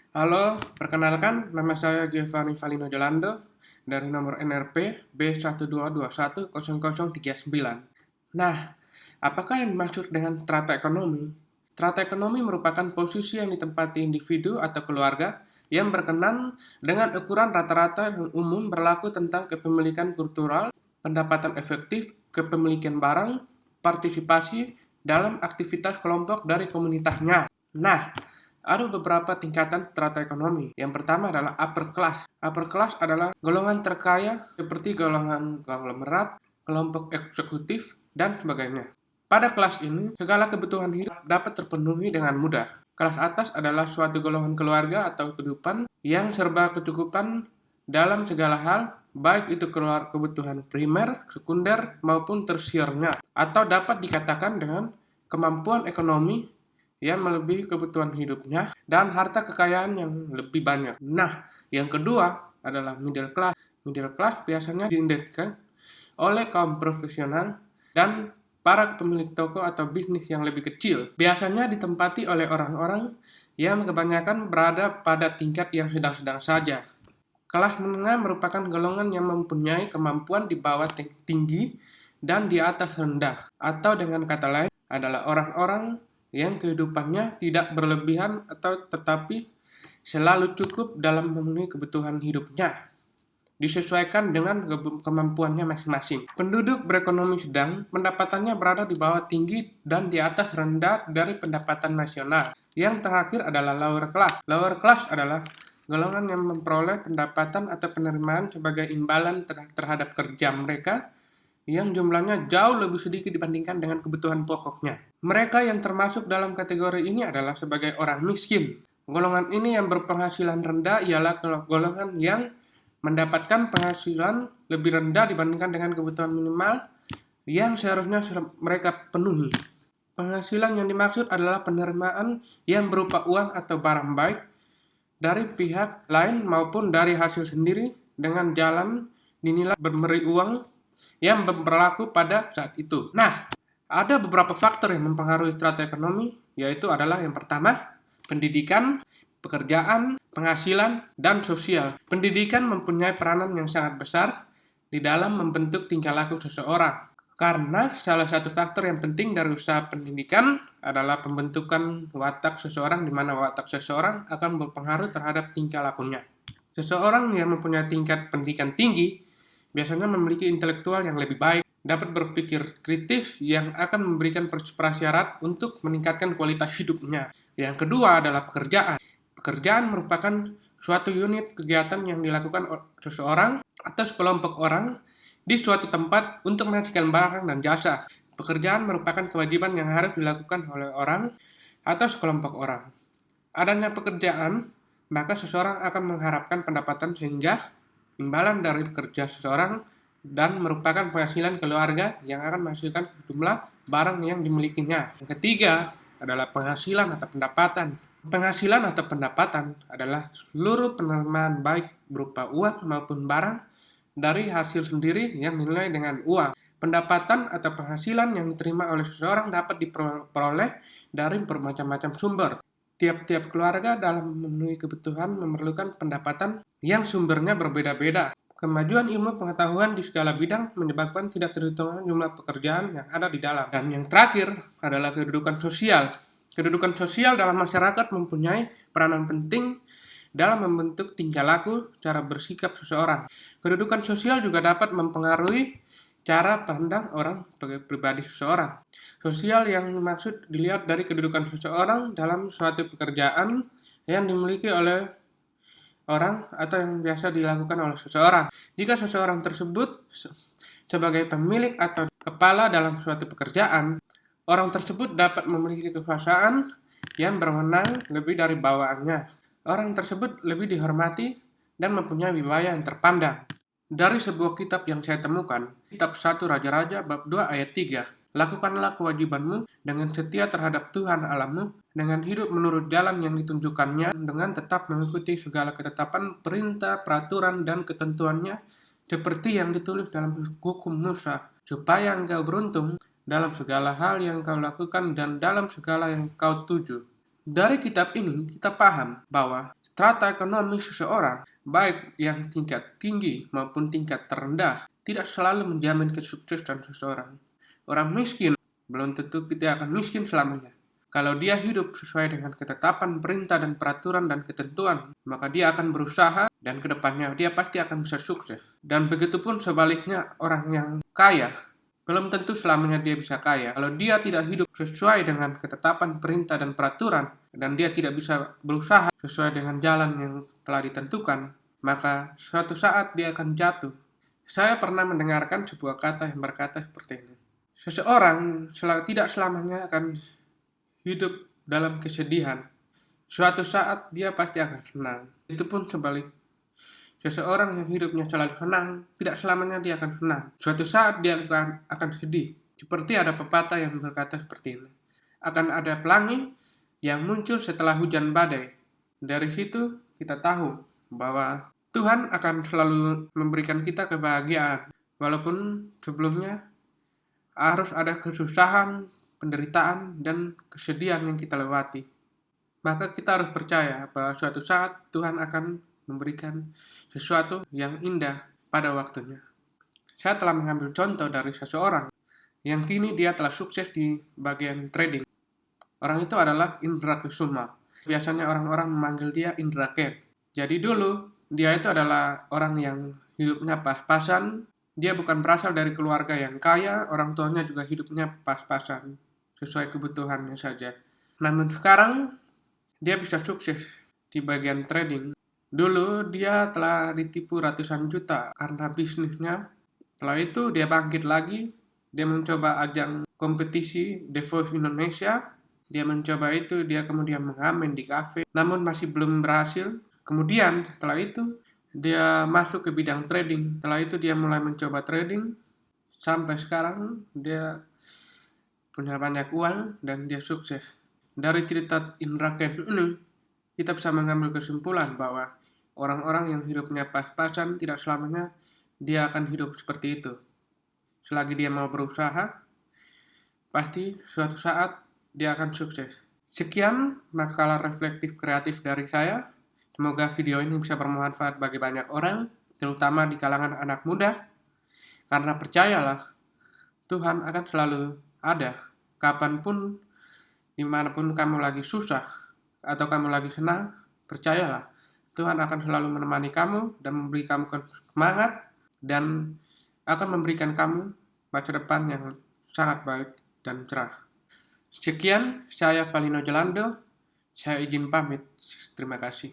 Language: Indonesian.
Halo, perkenalkan nama saya Giovanni Valino Jolando dari nomor NRP B12210039. Nah, apakah yang dimaksud dengan strata ekonomi? Strata ekonomi merupakan posisi yang ditempati individu atau keluarga yang berkenan dengan ukuran rata-rata yang umum berlaku tentang kepemilikan kultural, pendapatan efektif, kepemilikan barang, partisipasi dalam aktivitas kelompok dari komunitasnya. Nah, ada beberapa tingkatan strata ekonomi. Yang pertama adalah upper class. Upper class adalah golongan terkaya seperti golongan konglomerat, kelompok eksekutif, dan sebagainya. Pada kelas ini, segala kebutuhan hidup dapat terpenuhi dengan mudah. Kelas atas adalah suatu golongan keluarga atau kehidupan yang serba kecukupan dalam segala hal, baik itu keluar kebutuhan primer, sekunder, maupun tersiernya, atau dapat dikatakan dengan kemampuan ekonomi yang melebihi kebutuhan hidupnya dan harta kekayaan yang lebih banyak. Nah, yang kedua adalah middle class. Middle class biasanya diidentikan oleh kaum profesional dan para pemilik toko atau bisnis yang lebih kecil. Biasanya ditempati oleh orang-orang yang kebanyakan berada pada tingkat yang sedang-sedang saja. Kelas menengah merupakan golongan yang mempunyai kemampuan di bawah tinggi dan di atas rendah, atau dengan kata lain adalah orang-orang yang kehidupannya tidak berlebihan atau tetapi selalu cukup dalam memenuhi kebutuhan hidupnya, disesuaikan dengan kemampuannya masing-masing. Penduduk berekonomi sedang, pendapatannya berada di bawah tinggi dan di atas rendah dari pendapatan nasional. Yang terakhir adalah lower class. Lower class adalah golongan yang memperoleh pendapatan atau penerimaan sebagai imbalan terhadap kerja mereka yang jumlahnya jauh lebih sedikit dibandingkan dengan kebutuhan pokoknya. Mereka yang termasuk dalam kategori ini adalah sebagai orang miskin. Golongan ini yang berpenghasilan rendah ialah golongan yang mendapatkan penghasilan lebih rendah dibandingkan dengan kebutuhan minimal yang seharusnya mereka penuhi. Penghasilan yang dimaksud adalah penerimaan yang berupa uang atau barang baik dari pihak lain maupun dari hasil sendiri dengan jalan dinilai memberi uang yang berlaku pada saat itu. Nah, ada beberapa faktor yang mempengaruhi strata ekonomi, yaitu adalah yang pertama, pendidikan, pekerjaan, penghasilan, dan sosial. Pendidikan mempunyai peranan yang sangat besar di dalam membentuk tingkah laku seseorang. Karena salah satu faktor yang penting dari usaha pendidikan adalah pembentukan watak seseorang, di mana watak seseorang akan berpengaruh terhadap tingkah lakunya. Seseorang yang mempunyai tingkat pendidikan tinggi biasanya memiliki intelektual yang lebih baik, dapat berpikir kritis yang akan memberikan prasyarat untuk meningkatkan kualitas hidupnya. Yang kedua adalah pekerjaan. Pekerjaan merupakan suatu unit kegiatan yang dilakukan seseorang atau sekelompok orang di suatu tempat untuk menghasilkan barang dan jasa. Pekerjaan merupakan kewajiban yang harus dilakukan oleh orang atau sekelompok orang. Adanya pekerjaan, maka seseorang akan mengharapkan pendapatan sehingga imbalan dari bekerja seseorang dan merupakan penghasilan keluarga yang akan menghasilkan jumlah barang yang dimilikinya. Yang ketiga adalah penghasilan atau pendapatan. Penghasilan atau pendapatan adalah seluruh penerimaan baik berupa uang maupun barang dari hasil sendiri yang dinilai dengan uang. Pendapatan atau penghasilan yang diterima oleh seseorang dapat diperoleh dari bermacam-macam sumber. Tiap-tiap keluarga dalam memenuhi kebutuhan memerlukan pendapatan yang sumbernya berbeda-beda. Kemajuan ilmu pengetahuan di segala bidang menyebabkan tidak terhitungnya jumlah pekerjaan yang ada di dalam. Dan yang terakhir adalah kedudukan sosial. Kedudukan sosial dalam masyarakat mempunyai peranan penting dalam membentuk tingkah laku, cara bersikap seseorang. Kedudukan sosial juga dapat mempengaruhi cara pandang orang sebagai pribadi seseorang. Sosial yang dimaksud dilihat dari kedudukan seseorang dalam suatu pekerjaan yang dimiliki oleh orang atau yang biasa dilakukan oleh seseorang. Jika seseorang tersebut sebagai pemilik atau kepala dalam suatu pekerjaan, orang tersebut dapat memiliki kekuasaan yang berwenang lebih dari bawahannya. Orang tersebut lebih dihormati dan mempunyai wibawa yang terpandang. Dari sebuah kitab yang saya temukan, kitab 1 Raja-Raja bab 2 ayat 3, lakukanlah kewajibanmu dengan setia terhadap Tuhan Allahmu, dengan hidup menurut jalan yang ditunjukkannya, dengan tetap mengikuti segala ketetapan, perintah, peraturan, dan ketentuannya, seperti yang ditulis dalam hukum Musa, supaya engkau beruntung dalam segala hal yang kau lakukan dan dalam segala yang kau tuju. Dari kitab ini kita paham bahwa strata ekonomi seseorang, baik yang tingkat tinggi maupun tingkat terendah, tidak selalu menjamin kesuksesan seseorang. Orang miskin belum tentu tidak akan miskin selamanya. Kalau dia hidup sesuai dengan ketetapan perintah dan peraturan dan ketentuan, maka dia akan berusaha dan kedepannya dia pasti akan bisa sukses. Dan begitupun sebaliknya orang yang kaya, belum tentu selamanya dia bisa kaya. Kalau dia tidak hidup sesuai dengan ketetapan perintah dan peraturan, dan dia tidak bisa berusaha sesuai dengan jalan yang telah ditentukan, maka suatu saat dia akan jatuh. Saya pernah mendengarkan sebuah kata yang berkata seperti ini. Seseorang tidak selamanya akan hidup dalam kesedihan. Suatu saat dia pasti akan senang. Itu pun sebalik. Seseorang yang hidupnya selalu senang, tidak selamanya dia akan senang. Suatu saat dia akan sedih. Seperti ada pepatah yang berkata seperti ini. Akan ada pelangi yang muncul setelah hujan badai. Dari situ kita tahu bahwa Tuhan akan selalu memberikan kita kebahagiaan. Walaupun sebelumnya harus ada kesusahan, penderitaan, dan kesedihan yang kita lewati. Maka kita harus percaya bahwa suatu saat Tuhan akan memberikan sesuatu yang indah pada waktunya. Saya telah mengambil contoh dari seseorang yang kini dia telah sukses di bagian trading. Orang itu adalah Indra Kusuma. Biasanya orang-orang memanggil dia Indra Ken. Jadi dulu dia itu adalah orang yang hidupnya pas-pasan. Dia bukan berasal dari keluarga yang kaya, orang tuanya juga hidupnya pas-pasan, sesuai kebutuhannya saja. Namun sekarang, dia bisa sukses di bagian trading. Dulu dia telah ditipu ratusan juta karena bisnisnya. Setelah itu dia bangkit lagi, dia mencoba ajang kompetisi The Voice Indonesia. Dia mencoba itu, dia kemudian mengamen di kafe, namun masih belum berhasil. Kemudian setelah itu, dia masuk ke bidang trading. Setelah itu dia mulai mencoba trading. Sampai sekarang dia punya banyak uang dan dia sukses. Dari cerita Indra Ken ini, kita bisa mengambil kesimpulan bahwa orang-orang yang hidupnya pas-pasan tidak selamanya dia akan hidup seperti itu. Selagi dia mau berusaha, pasti suatu saat dia akan sukses. Sekian makalah reflektif kreatif dari saya. Semoga video ini bisa bermanfaat bagi banyak orang, terutama di kalangan anak muda. Karena percayalah, Tuhan akan selalu ada. Kapanpun, dimanapun kamu lagi susah, atau kamu lagi senang, percayalah, Tuhan akan selalu menemani kamu dan memberi kamu semangat, dan akan memberikan kamu masa depan yang sangat baik dan cerah. Sekian, saya Valino Jelando. Saya izin pamit. Terima kasih.